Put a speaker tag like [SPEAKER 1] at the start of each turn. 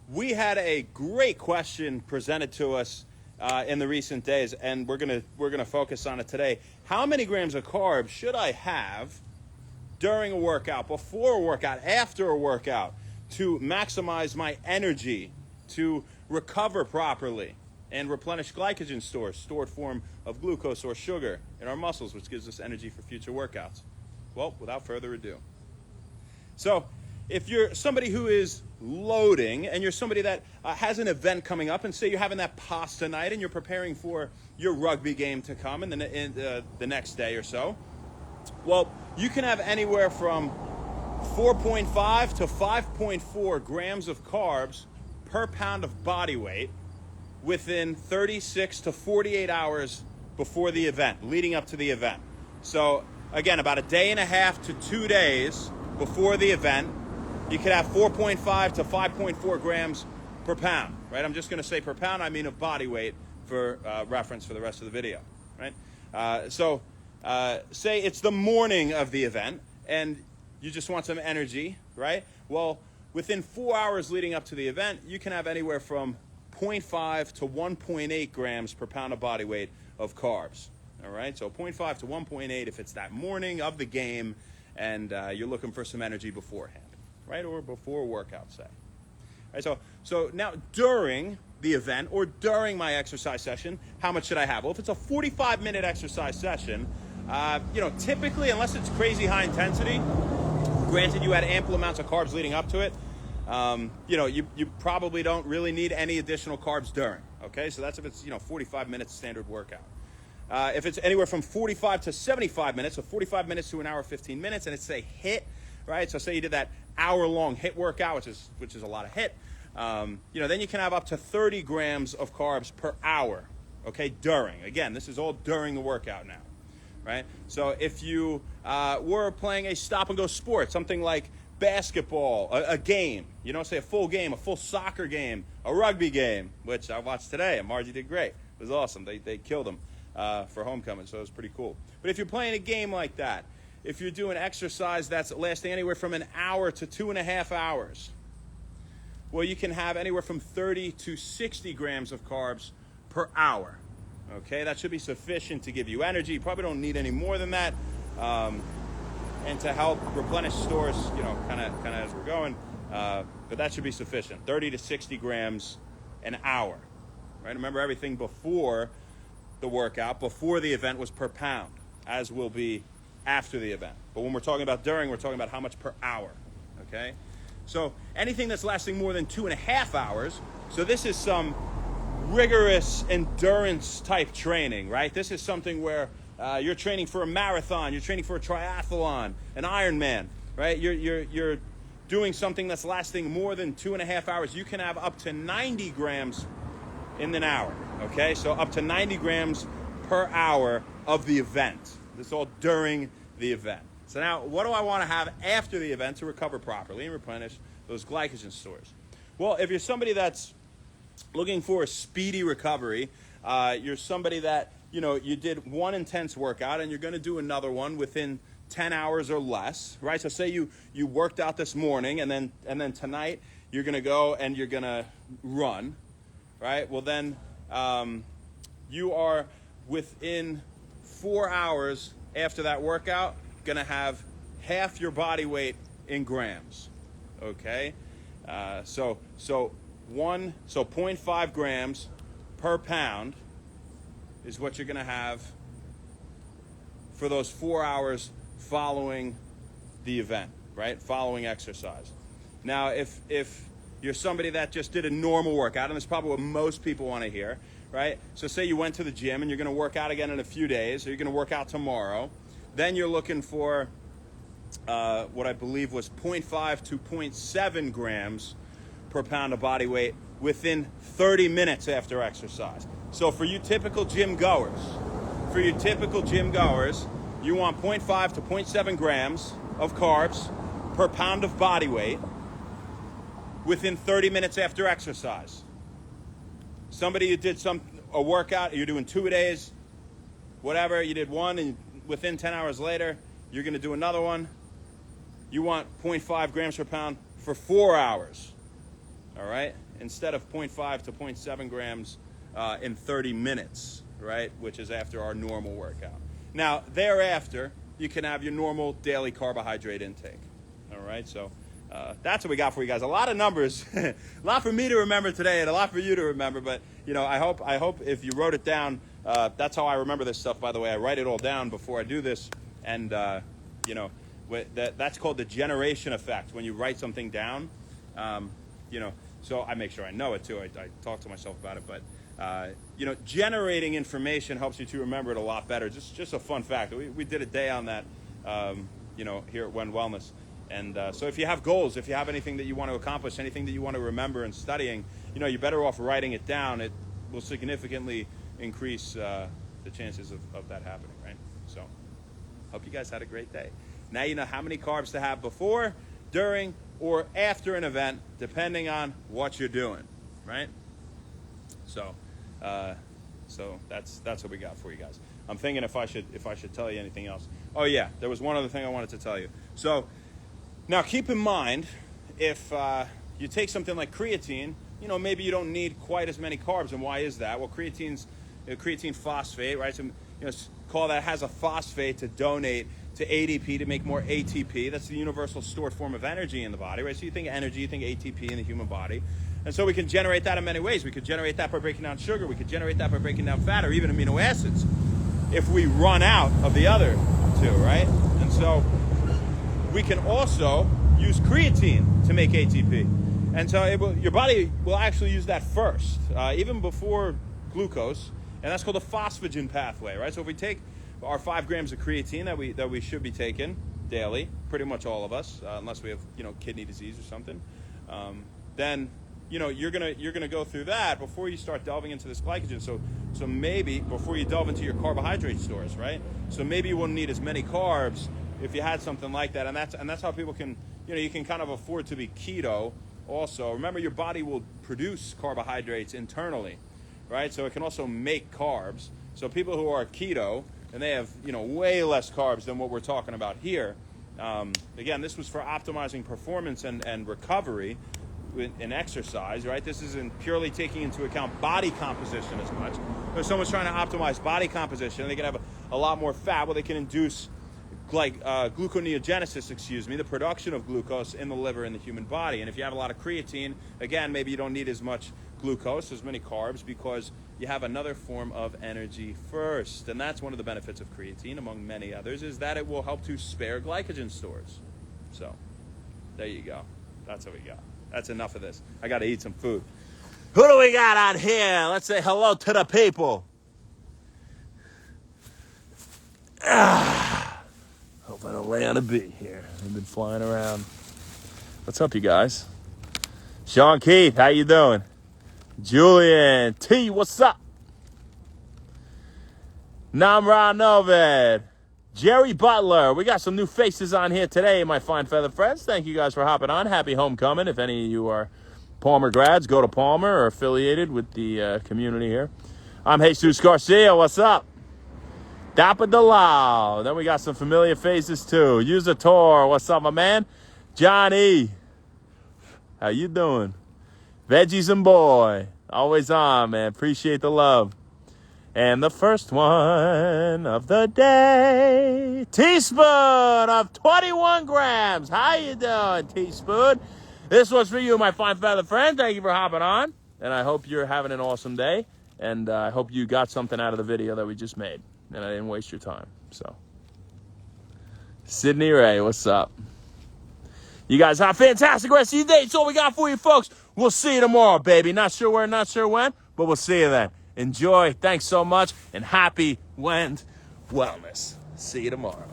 [SPEAKER 1] we had a great question presented to us in the recent days, and we're gonna focus on it today. How many grams of carbs should I have during a workout, before a workout, after a workout, to maximize my energy, to recover properly, and replenish glycogen stores, stored form of glucose or sugar in our muscles, which gives us energy for future workouts? Well, without further ado. So, if you're somebody who is loading and you're somebody that has an event coming up, and say you're having that pasta night and you're preparing for your rugby game to come in the next day or so, well, you can have anywhere from 4.5 to 5.4 grams of carbs per pound of body weight within 36 to 48 hours before the event, leading up to the event. So again, about a day and a half to 2 days before the event, you could have 4.5 to 5.4 grams per pound, right? I'm just going to say per pound, I mean of body weight for reference for the rest of the video, right? Say it's the morning of the event and you just want some energy, right? Well, within 4 hours leading up to the event, you can have anywhere from 0.5 to 1.8 grams per pound of body weight of carbs, all right? So 0.5 to 1.8 if it's that morning of the game and you're looking for some energy beforehand, right? Or before a workout, say. All right, so now during the event or during my exercise session, how much should I have? Well, if it's a 45-minute exercise session, typically, unless it's crazy high intensity, granted you had ample amounts of carbs leading up to it, you probably don't really need any additional carbs during, okay? So that's if it's, 45 minutes standard workout. If it's anywhere from 45 to 75 minutes, so 45 minutes to an hour, 15 minutes, and it's a HIIT, right? So say you did that hour-long HIIT workout, which is a lot of HIIT, then you can have up to 30 grams of carbs per hour, okay, during. Again, this is all during the workout now, right? So if you were playing a stop-and-go sport, something like basketball, a game, say a full game, a full soccer game, a rugby game, which I watched today, and Margie did great. It was awesome. They killed them for homecoming, so it was pretty cool. But if you're playing a game like that, if you're doing exercise that's lasting anywhere from an hour to 2.5 hours, well, you can have anywhere from 30 to 60 grams of carbs per hour. Okay, that should be sufficient to give you energy. You probably don't need any more than that. And to help replenish stores, kind of as we're going. But that should be sufficient. 30 to 60 grams an hour. Right? Remember, everything before the workout, before the event, was per pound, as will be after the event. But when we're talking about during, we're talking about how much per hour. Okay? So anything that's lasting more than 2.5 hours, so this is some rigorous endurance type training, right? This is something where you're training for a marathon, you're training for a triathlon, an Ironman, right? You're doing something that's lasting more than 2.5 hours. You can have up to 90 grams in an hour, okay? So up to 90 grams per hour of the event. This is all during the event. So now, what do I want to have after the event to recover properly and replenish those glycogen stores? Well, if you're somebody that's looking for a speedy recovery, you're somebody that, you did one intense workout and you're going to do another one within 10 hours or less, right? So say you worked out this morning and then tonight you're going to go and you're going to run, right? Well, then you are within 4 hours after that workout going to have half your body weight in grams, okay? So 0.5 grams per pound is what you're going to have for those 4 hours following the event, right? Following exercise. Now, if you're somebody that just did a normal workout, and that's probably what most people want to hear, right? So say you went to the gym and you're going to work out again in a few days, or you're going to work out tomorrow, then you're looking for what I believe was 0.5 to 0.7 grams per pound of body weight within 30 minutes after exercise. So for you typical gym goers, you want 0.5 to 0.7 grams of carbs per pound of body weight within 30 minutes after exercise. Somebody who did a workout, you're doing 2 days, whatever, you did one, and within 10 hours later, you're going to do another one. You want 0.5 grams per pound for 4 hours. all right, instead of 0.5 to 0.7 grams in 30 minutes, right, which is after our normal workout. Now, thereafter, you can have your normal daily carbohydrate intake, all right? So that's what we got for you guys. A lot of numbers, a lot for me to remember today and a lot for you to remember, but, you know, I hope if you wrote it down, that's how I remember this stuff, by the way. I write it all down before I do this, and, you know, that's called the generation effect, when you write something down, you know, so I make sure I know it too. I talk to myself about it, but you know, generating information helps you to remember it a lot better. Just a fun fact. We did a day on that, you know, here at When Wellness. And so if you have goals, if you have anything that you want to accomplish, anything that you want to remember in studying, you know, you're better off writing it down. It will significantly increase the chances of that happening, right? So hope you guys had a great day. Now you know how many carbs to have before, during, or after an event, depending on what you're doing, right? So, so that's what we got for you guys. I'm thinking if I should tell you anything else. Oh yeah, there was one other thing I wanted to tell you. So now keep in mind, if you take something like creatine, you know, maybe you don't need quite as many carbs. And why is that? Well, creatine phosphate, right? So, you know, call that has a phosphate to donate to ADP to make more ATP. That's the universal stored form of energy in the body, right? So you think energy, you think ATP in the human body. And so we can generate that in many ways. We could generate that by breaking down sugar. We could generate that by breaking down fat or even amino acids if we run out of the other two, right? And so we can also use creatine to make ATP. And so your body will actually use that first, even before glucose. And that's called the phosphagen pathway, right? So if we take our 5 grams of creatine that we should be taking daily, pretty much all of us, unless we have, you know, kidney disease or something, then, you know, you're gonna go through that before you start delving into this glycogen. So maybe before you delve into your carbohydrate stores, right? So maybe you won't need as many carbs if you had something like that, and that's how people can, you know, you can kind of afford to be keto. Also, remember your body will produce carbohydrates internally, right? So it can also make carbs. So people who are keto and they have, you know, way less carbs than what we're talking about here. Again, this was for optimizing performance and recovery in exercise, right? This isn't purely taking into account body composition as much. If someone's trying to optimize body composition, they can have a lot more fat. Well, they can induce gluconeogenesis, the production of glucose in the liver in the human body. And if you have a lot of creatine, again, maybe you don't need as much glucose, as many carbs, because you have another form of energy first. And that's one of the benefits of creatine, among many others, is that it will help to spare glycogen stores. So there you go. That's what we got. That's enough of this. I got to eat some food. Who do we got on here? Let's say hello to the people. Hope I don't lay on a bee here. I've been flying around. What's up, you guys? Sean Keith, how you doing? Julian T, what's up? Namra Noved. Jerry Butler. We got some new faces on here today, my fine feather friends. Thank you guys for hopping on. Happy homecoming. If any of you are Palmer grads, go to Palmer or affiliated with the community here. I'm Jesus Garcia. What's up? Dapper Delau. Then we got some familiar faces too. User Tor. What's up, my man? Johnny. How you doing? Veggies and Boy. Always on, man. Appreciate the love. And the first one of the day, teaspoon of 21 grams. How you doing, teaspoon? This one's for you, my fine feather friend. Thank you for hopping on. And I hope you're having an awesome day. And I hope you got something out of the video that we just made. And I didn't waste your time. So, Sydney Ray, what's up? You guys have a fantastic rest of your day. It's all we got for you, folks. We'll see you tomorrow, baby. Not sure where, not sure when, but we'll see you then. Enjoy. Thanks so much. And happy Wellness. See you tomorrow.